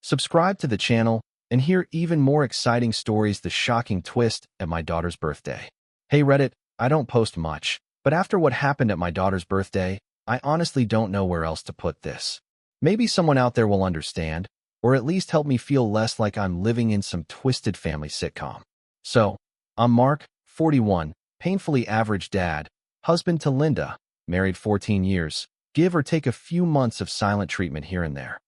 Subscribe to the channel and hear even more exciting stories. The shocking twist at my daughter's birthday. Hey Reddit, I don't post much, but after what happened at my daughter's birthday, I honestly don't know where else to put this. Maybe someone out there will understand, or at least help me feel less like I'm living in some twisted family sitcom. So, I'm Mark, 41, painfully average dad, husband to Linda, married 14 years, give or take a few months of silent treatment here and there.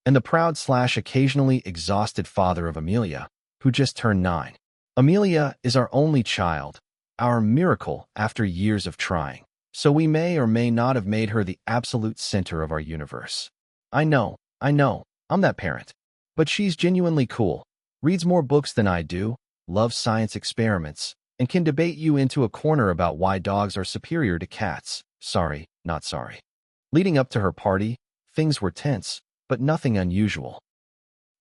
And the proud/occasionally exhausted father of Amelia, who just turned 9. Amelia is our only child, our miracle after years of trying, so we may or may not have made her the absolute center of our universe. I know, I'm that parent. But she's genuinely cool, reads more books than I do, loves science experiments, and can debate you into a corner about why dogs are superior to cats. Sorry, not sorry. Leading up to her party, things were tense, but nothing unusual.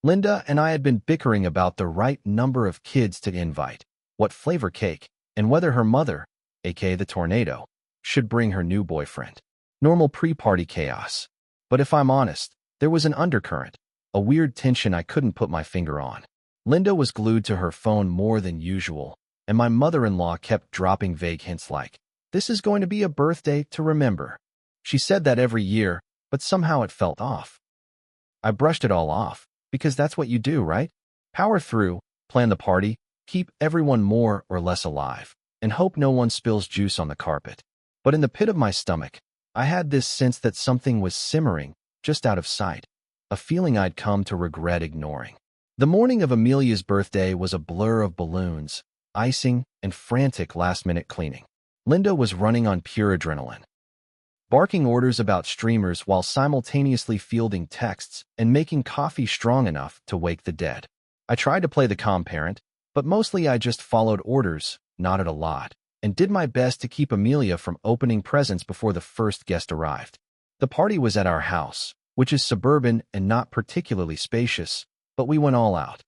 Linda and I had been bickering about the right number of kids to invite, what flavor cake, and whether her mother, aka the tornado, should bring her new boyfriend. Normal pre-party chaos. But if I'm honest, there was an undercurrent, a weird tension I couldn't put my finger on. Linda was glued to her phone more than usual, and my mother-in-law kept dropping vague hints like, "This is going to be a birthday to remember." She said that every year, but somehow it felt off. I brushed it all off, because that's what you do, right? Power through, plan the party, keep everyone more or less alive, and hope no one spills juice on the carpet. But in the pit of my stomach, I had this sense that something was simmering, just out of sight, a feeling I'd come to regret ignoring. The morning of Amelia's birthday was a blur of balloons, icing, and frantic last-minute cleaning. Linda was running on pure adrenaline, barking orders about streamers while simultaneously fielding texts and making coffee strong enough to wake the dead. I tried to play the calm parent, but mostly I just followed orders, nodded a lot, and did my best to keep Amelia from opening presents before the first guest arrived. The party was at our house, which is suburban and not particularly spacious, but we went all out.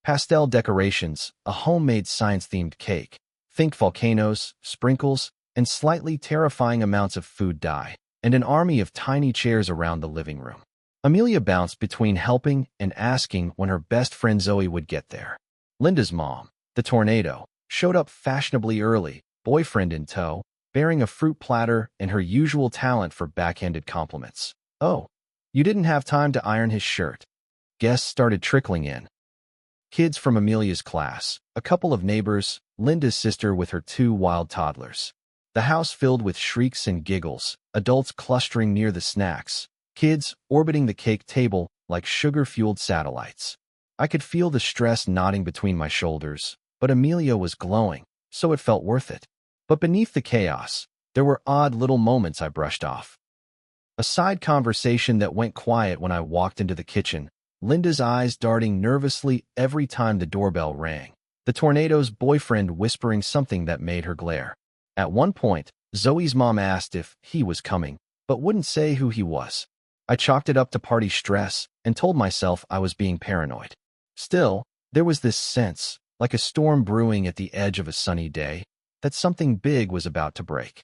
Pastel decorations, a homemade science-themed cake, think volcanoes, sprinkles, and slightly terrifying amounts of food dye, and an army of tiny chairs around the living room. Amelia bounced between helping and asking when her best friend Zoe would get there. Linda's mom, the tornado, showed up fashionably early, boyfriend in tow, bearing a fruit platter and her usual talent for backhanded compliments. "Oh, you didn't have time to iron his shirt." Guests started trickling in. Kids from Amelia's class, a couple of neighbors, Linda's sister with her 2 wild toddlers. The house filled with shrieks and giggles, adults clustering near the snacks, kids orbiting the cake table like sugar-fueled satellites. I could feel the stress knotting between my shoulders, but Amelia was glowing, so it felt worth it. But beneath the chaos, there were odd little moments I brushed off. A side conversation that went quiet when I walked into the kitchen, Linda's eyes darting nervously every time the doorbell rang, the tornado's boyfriend whispering something that made her glare. At one point, Zoe's mom asked if he was coming, but wouldn't say who he was. I chalked it up to party stress and told myself I was being paranoid. Still, there was this sense, like a storm brewing at the edge of a sunny day, that something big was about to break.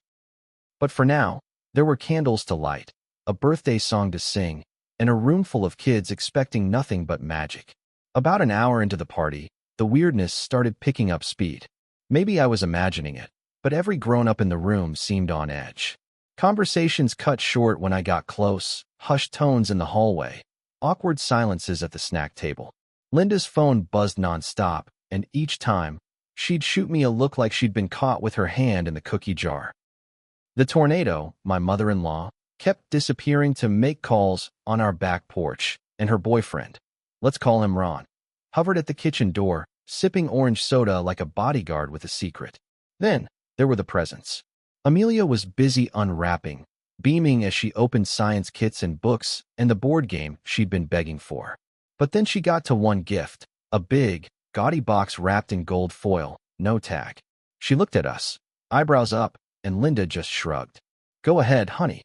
But for now, there were candles to light, a birthday song to sing, and a room full of kids expecting nothing but magic. About an hour into the party, the weirdness started picking up speed. Maybe I was imagining it, but every grown-up in the room seemed on edge. Conversations cut short when I got close, hushed tones in the hallway, awkward silences at the snack table. Linda's phone buzzed nonstop, and each time, she'd shoot me a look like she'd been caught with her hand in the cookie jar. The tornado, my mother-in-law, kept disappearing to make calls on our back porch, and her boyfriend, let's call him Ron, hovered at the kitchen door, sipping orange soda like a bodyguard with a secret. Then, there were the presents. Amelia was busy unwrapping, beaming as she opened science kits and books and the board game she'd been begging for. But then she got to one gift, a big, gaudy box wrapped in gold foil, no tag. She looked at us, eyebrows up, and Linda just shrugged. "Go ahead, honey."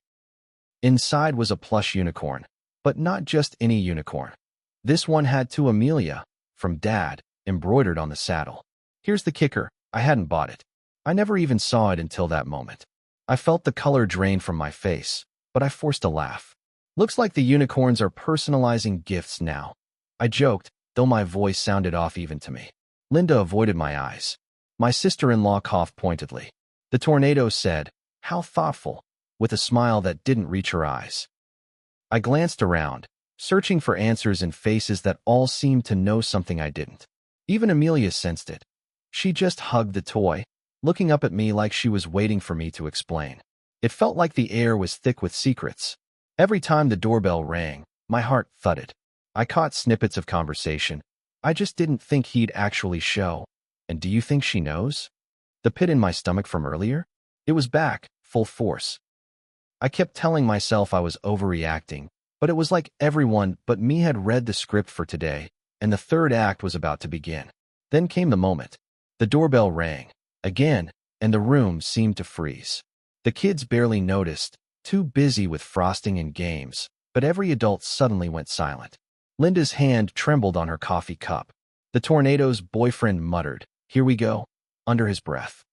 Inside was a plush unicorn, but not just any unicorn. This one had to Amelia, from Dad, embroidered on the saddle. Here's the kicker, I hadn't bought it. I never even saw it until that moment. I felt the color drain from my face, but I forced a laugh. Looks like the unicorns are personalizing gifts now. I joked, though my voice sounded off even to me. Linda avoided my eyes. My sister-in-law coughed pointedly. The tornado said, "How thoughtful," with a smile that didn't reach her eyes. I glanced around, searching for answers in faces that all seemed to know something I didn't. Even Amelia sensed it. She just hugged the toy, looking up at me like she was waiting for me to explain. It felt like the air was thick with secrets. Every time the doorbell rang, my heart thudded. I caught snippets of conversation. I just didn't think he'd actually show. And do you think she knows? The pit in my stomach from earlier? It was back, full force. I kept telling myself I was overreacting, but it was like everyone but me had read the script for today, and the third act was about to begin. Then came the moment. The doorbell rang, again, and the room seemed to freeze. The kids barely noticed, too busy with frosting and games, but every adult suddenly went silent. Linda's hand trembled on her coffee cup. The tornado's boyfriend muttered, "Here we go," under his breath.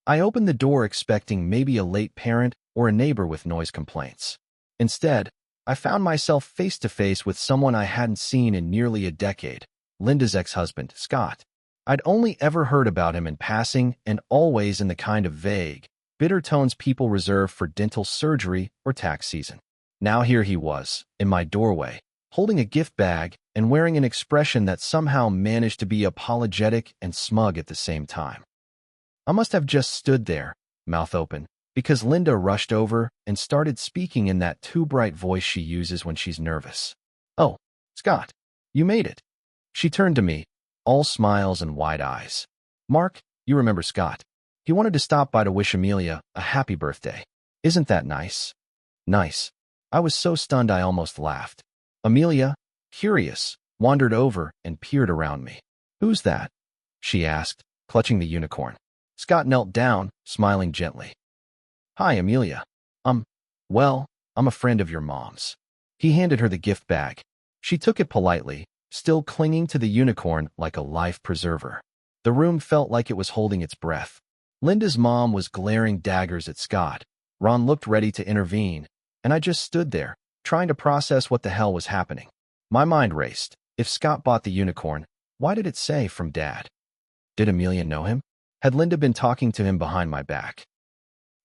I opened the door expecting maybe a late parent or a neighbor with noise complaints. Instead, I found myself face to face with someone I hadn't seen in nearly a decade, Linda's ex-husband, Scott. I'd only ever heard about him in passing and always in the kind of vague, bitter tones people reserve for dental surgery or tax season. Now here he was, in my doorway, holding a gift bag and wearing an expression that somehow managed to be apologetic and smug at the same time. I must have just stood there, mouth open, because Linda rushed over and started speaking in that too bright voice she uses when she's nervous. "Oh, Scott, you made it." She turned to me, all smiles and wide eyes. "Mark, you remember Scott. He wanted to stop by to wish Amelia a happy birthday. Isn't that nice?" Nice. I was so stunned I almost laughed. Amelia, curious, wandered over and peered around me. "Who's that?" she asked, clutching the unicorn. Scott knelt down, smiling gently. "Hi, Amelia. Well, I'm a friend of your mom's." He handed her the gift bag. She took it politely, still clinging to the unicorn like a life preserver. The room felt like it was holding its breath. Linda's mom was glaring daggers at Scott. Ron looked ready to intervene, and I just stood there, trying to process what the hell was happening. My mind raced. If Scott bought the unicorn, why did it say from Dad? Did Amelia know him? Had Linda been talking to him behind my back?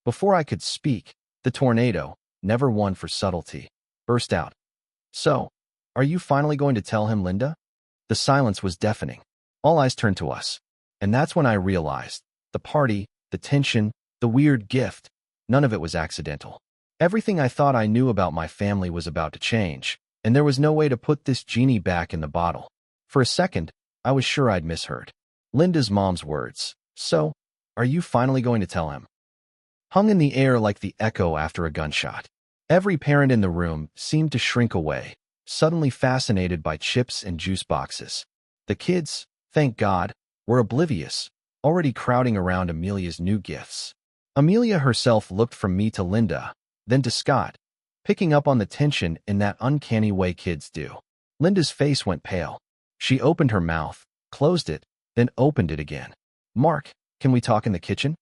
Before I could speak, the tornado, never one for subtlety, burst out. "So, are you finally going to tell him, Linda?" The silence was deafening. All eyes turned to us. And that's when I realized, the party, the tension, the weird gift, none of it was accidental. Everything I thought I knew about my family was about to change, and there was no way to put this genie back in the bottle. For a second, I was sure I'd misheard. Linda's mom's words, "So, are you finally going to tell him?" hung in the air like the echo after a gunshot. Every parent in the room seemed to shrink away, suddenly fascinated by chips and juice boxes. The kids, thank God, were oblivious, already crowding around Amelia's new gifts. Amelia herself looked from me to Linda, then to Scott, picking up on the tension in that uncanny way kids do. Linda's face went pale. She opened her mouth, closed it, then opened it again. "Mark, can we talk in the kitchen?"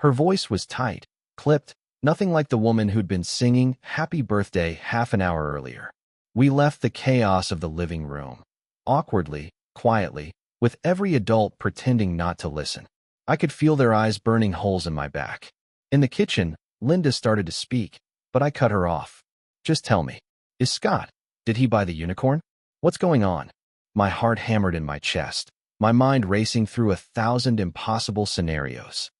Her voice was tight, clipped, nothing like the woman who'd been singing Happy Birthday half an hour earlier. We left the chaos of the living room. Awkwardly, quietly, with every adult pretending not to listen. I could feel their eyes burning holes in my back. In the kitchen, Linda started to speak, but I cut her off. "Just tell me, is Scott, did he buy the unicorn? What's going on?" My heart hammered in my chest, my mind racing through 1,000 impossible scenarios.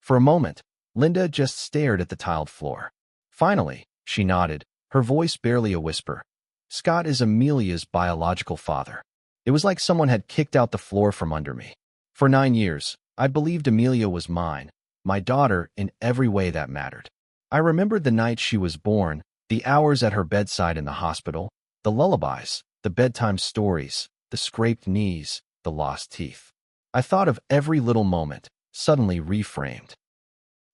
For a moment, Linda just stared at the tiled floor. Finally, she nodded, her voice barely a whisper. "Scott is Amelia's biological father." It was like someone had kicked out the floor from under me. For 9 years, I believed Amelia was mine, my daughter in every way that mattered. I remembered the night she was born, the hours at her bedside in the hospital, the lullabies, the bedtime stories, the scraped knees, the lost teeth. I thought of every little moment, suddenly reframed.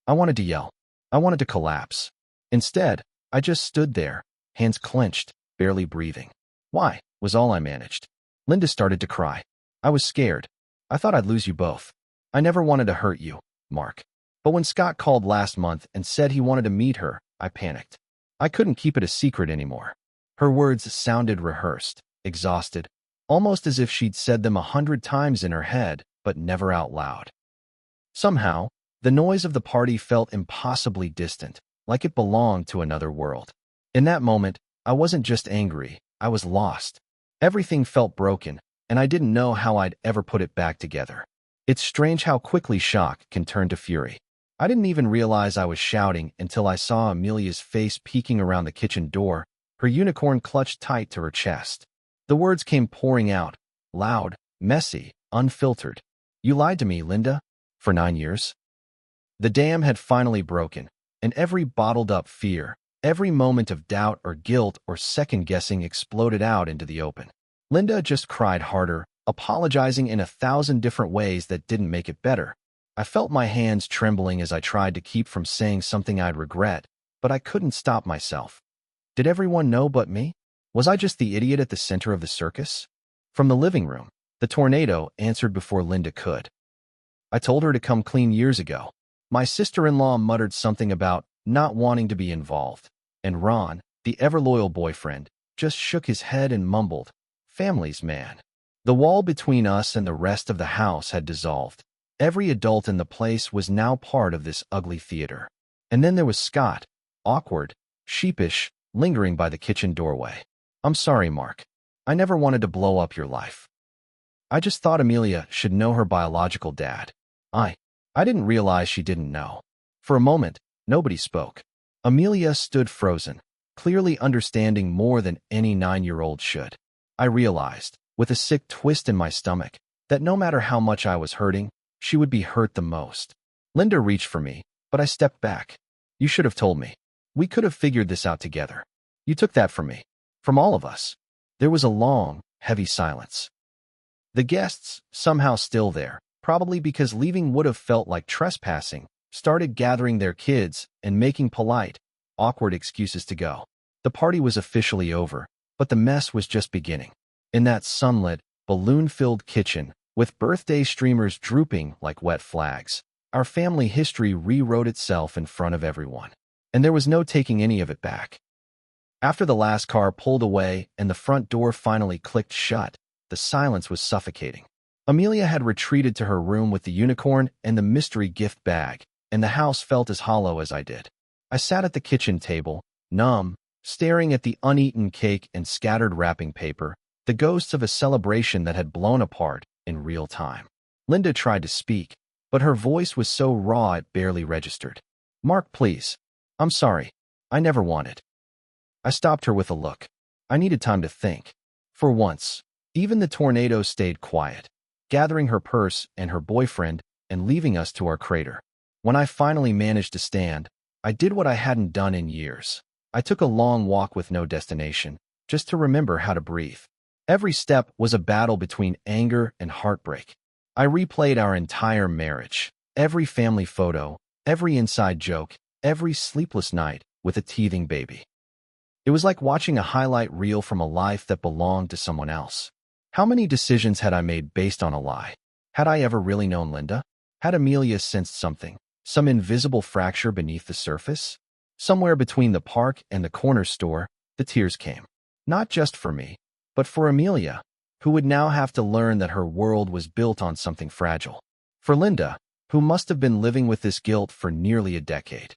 I wanted to yell. I wanted to collapse. Instead, I just stood there, hands clenched, barely breathing. "Why?" was all I managed. Linda started to cry. "I was scared. I thought I'd lose you both. I never wanted to hurt you, Mark. But when Scott called last month and said he wanted to meet her, I panicked. I couldn't keep it a secret anymore. Her words sounded rehearsed, exhausted, almost as if she'd said them 100 times in her head, but never out loud. Somehow, the noise of the party felt impossibly distant, like it belonged to another world. In that moment, I wasn't just angry, I was lost. Everything felt broken, and I didn't know how I'd ever put it back together. It's strange how quickly shock can turn to fury. I didn't even realize I was shouting until I saw Amelia's face peeking around the kitchen door, her unicorn clutched tight to her chest. The words came pouring out, loud, messy, unfiltered. "You lied to me, Linda, for 9 years." The dam had finally broken, and every bottled-up fear, every moment of doubt or guilt or second-guessing exploded out into the open. Linda just cried harder, apologizing in 1,000 different ways that didn't make it better. I felt my hands trembling as I tried to keep from saying something I'd regret, but I couldn't stop myself. Did everyone know but me? Was I just the idiot at the center of the circus? From the living room, the tornado answered before Linda could. "I told her to come clean years ago." My sister-in-law muttered something about not wanting to be involved, and Ron, the ever-loyal boyfriend, just shook his head and mumbled, "Family's man." The wall between us and the rest of the house had dissolved. Every adult in the place was now part of this ugly theater. And then there was Scott, awkward, sheepish, lingering by the kitchen doorway. "I'm sorry, Mark. I never wanted to blow up your life. I just thought Amelia should know her biological dad." I didn't realize she didn't know. For a moment, nobody spoke. Amelia stood frozen, clearly understanding more than any 9-year-old should. I realized, with a sick twist in my stomach, that no matter how much I was hurting, she would be hurt the most. Linda reached for me, but I stepped back. "You should have told me. We could have figured this out together. You took that from me. From all of us." There was a long, heavy silence. The guests, somehow still there, probably because leaving would have felt like trespassing, started gathering their kids and making polite, awkward excuses to go. The party was officially over, but the mess was just beginning. In that sunlit, balloon-filled kitchen, with birthday streamers drooping like wet flags, our family history rewrote itself in front of everyone. And there was no taking any of it back. After the last car pulled away and the front door finally clicked shut, the silence was suffocating. Amelia had retreated to her room with the unicorn and the mystery gift bag, and the house felt as hollow as I did. I sat at the kitchen table, numb, staring at the uneaten cake and scattered wrapping paper, the ghosts of a celebration that had blown apart in real time. Linda tried to speak, but her voice was so raw it barely registered. "Mark, please. I'm sorry. I never wanted." I stopped her with a look. I needed time to think. For once, even the tornado stayed quiet, gathering her purse and her boyfriend and leaving us to our crater. When I finally managed to stand, I did what I hadn't done in years. I took a long walk with no destination, just to remember how to breathe. Every step was a battle between anger and heartbreak. I replayed our entire marriage, every family photo, every inside joke, every sleepless night with a teething baby. It was like watching a highlight reel from a life that belonged to someone else. How many decisions had I made based on a lie? Had I ever really known Linda? Had Amelia sensed something, some invisible fracture beneath the surface? Somewhere between the park and the corner store, the tears came. Not just for me, but for Amelia, who would now have to learn that her world was built on something fragile. For Linda, who must have been living with this guilt for nearly a decade.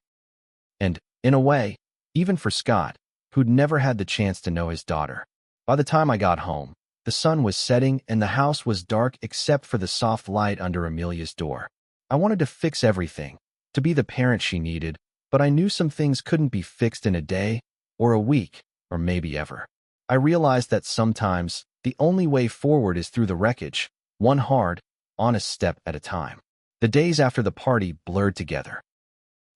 And, in a way, even for Scott, who'd never had the chance to know his daughter. By the time I got home, the sun was setting and the house was dark except for the soft light under Amelia's door. I wanted to fix everything, to be the parent she needed, but I knew some things couldn't be fixed in a day, or a week, or maybe ever. I realized that sometimes the only way forward is through the wreckage, one hard, honest step at a time. The days after the party blurred together.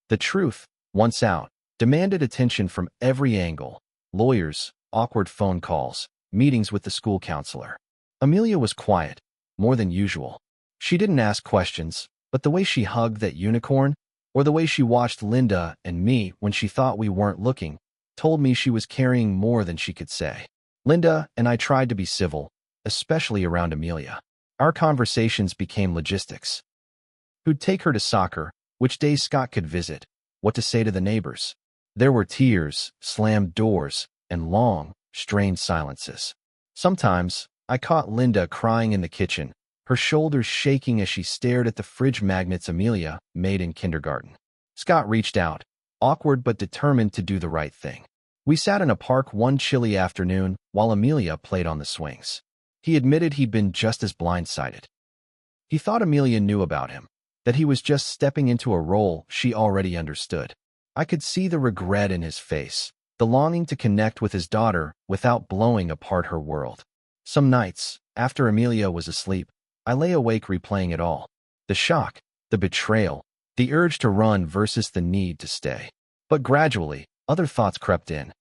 The truth, once out, demanded attention from every angle: lawyers, awkward phone calls, meetings with the school counselor. Amelia was quiet, more than usual. She didn't ask questions, but the way she hugged that unicorn, or the way she watched Linda and me when she thought we weren't looking, told me she was carrying more than she could say. Linda and I tried to be civil, especially around Amelia. Our conversations became logistics. Who'd take her to soccer, which days Scott could visit, what to say to the neighbors. There were tears, slammed doors, and long, strained silences. Sometimes, I caught Linda crying in the kitchen, her shoulders shaking as she stared at the fridge magnets Amelia made in kindergarten. Scott reached out, awkward but determined to do the right thing. We sat in a park one chilly afternoon while Amelia played on the swings. He admitted he'd been just as blindsided. He thought Amelia knew about him, that he was just stepping into a role she already understood. I could see the regret in his face, the longing to connect with his daughter without blowing apart her world. Some nights, after Amelia was asleep, I lay awake replaying it all. The shock, the betrayal, the urge to run versus the need to stay. But gradually, other thoughts crept in.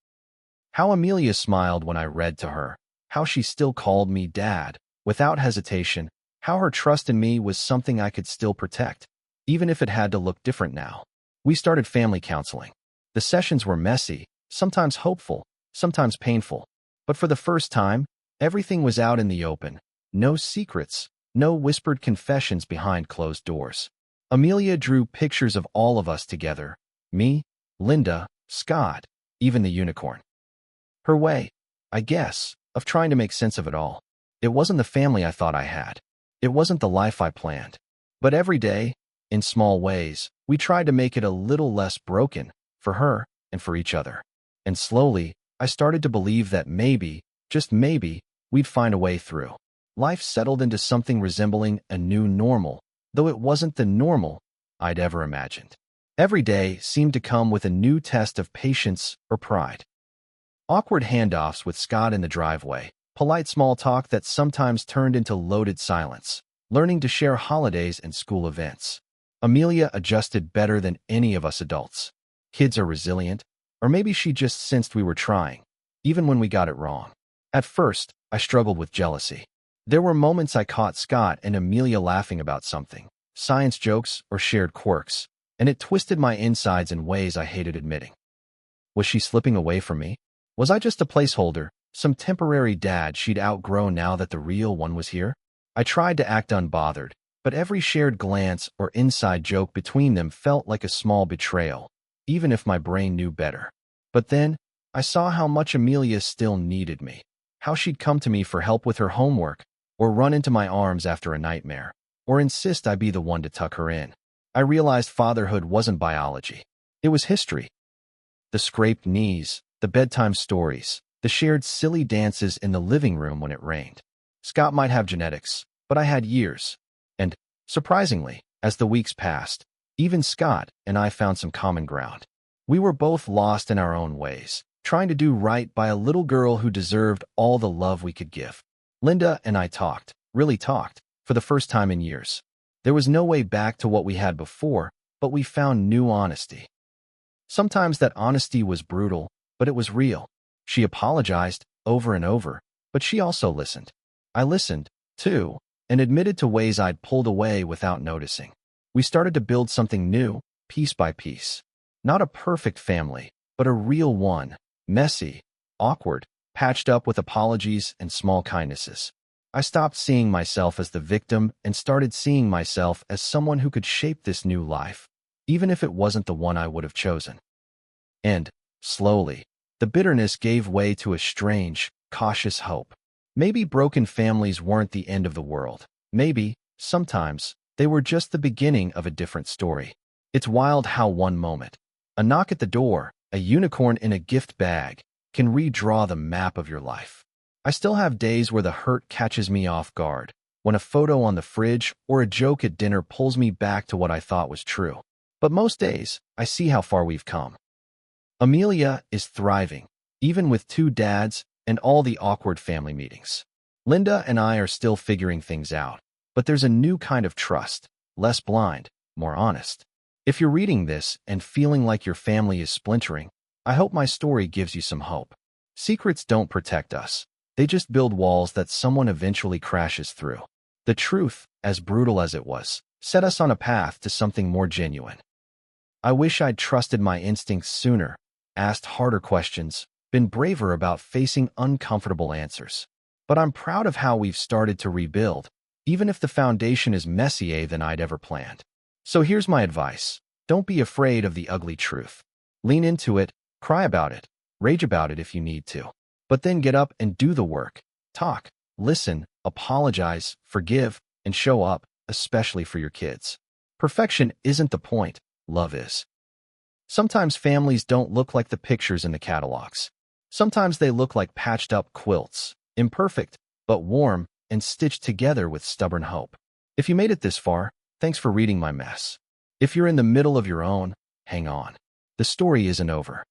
How Amelia smiled when I read to her, how she still called me Dad, without hesitation, how her trust in me was something I could still protect, even if it had to look different now. We started family counseling. The sessions were messy, sometimes hopeful, sometimes painful. But for the first time, everything was out in the open. No secrets, no whispered confessions behind closed doors. Amelia drew pictures of all of us together. Me, Linda, Scott, even the unicorn. Her way, I guess, of trying to make sense of it all. It wasn't the family I thought I had. It wasn't the life I planned. But every day, in small ways, we tried to make it a little less broken, for her and for each other. And slowly, I started to believe that maybe, just maybe, we'd find a way through. Life settled into something resembling a new normal, though it wasn't the normal I'd ever imagined. Every day seemed to come with a new test of patience or pride. Awkward handoffs with Scott in the driveway, polite small talk that sometimes turned into loaded silence, learning to share holidays and school events. Amelia adjusted better than any of us adults. Kids are resilient, or maybe she just sensed we were trying, even when we got it wrong. At first, I struggled with jealousy. There were moments I caught Scott and Amelia laughing about something, science jokes or shared quirks, and it twisted my insides in ways I hated admitting. Was she slipping away from me? Was I just a placeholder, some temporary dad she'd outgrown now that the real one was here? I tried to act unbothered, but every shared glance or inside joke between them felt like a small betrayal, even if my brain knew better. But then, I saw how much Amelia still needed me, how she'd come to me for help with her homework, or run into my arms after a nightmare, or insist I be the one to tuck her in. I realized fatherhood wasn't biology. It was history. The scraped knees, the bedtime stories, the shared silly dances in the living room when it rained. Scott might have genetics, but I had years. And, surprisingly, as the weeks passed, even Scott and I found some common ground. We were both lost in our own ways, trying to do right by a little girl who deserved all the love we could give. Linda and I talked, really talked, for the first time in years. There was no way back to what we had before, but we found new honesty. Sometimes that honesty was brutal, but it was real. She apologized over and over, but she also listened. I listened, too, and admitted to ways I'd pulled away without noticing. We started to build something new, piece by piece. Not a perfect family, but a real one, messy, awkward, patched up with apologies and small kindnesses. I stopped seeing myself as the victim and started seeing myself as someone who could shape this new life, even if it wasn't the one I would have chosen. And, slowly, the bitterness gave way to a strange, cautious hope. Maybe broken families weren't the end of the world. Maybe, sometimes, they were just the beginning of a different story. It's wild how one moment, a knock at the door, a unicorn in a gift bag, can redraw the map of your life. I still have days where the hurt catches me off guard, when a photo on the fridge or a joke at dinner pulls me back to what I thought was true. But most days, I see how far we've come. Amelia is thriving, even with 2 dads and all the awkward family meetings. Linda and I are still figuring things out, but there's a new kind of trust, less blind, more honest. If you're reading this and feeling like your family is splintering, I hope my story gives you some hope. Secrets don't protect us. They just build walls that someone eventually crashes through. The truth, as brutal as it was, set us on a path to something more genuine. I wish I'd trusted my instincts sooner, asked harder questions, been braver about facing uncomfortable answers. But I'm proud of how we've started to rebuild, even if the foundation is messier than I'd ever planned. So here's my advice. Don't be afraid of the ugly truth. Lean into it, Cry about it. Rage about it if you need to. But then get up and do the work. Talk, listen, apologize, forgive, and show up, especially for your kids. Perfection isn't the point. Love is. Sometimes families don't look like the pictures in the catalogs. Sometimes they look like patched up quilts, imperfect, but warm and stitched together with stubborn hope. If you made it this far, thanks for reading my mess. If you're in the middle of your own, hang on. The story isn't over.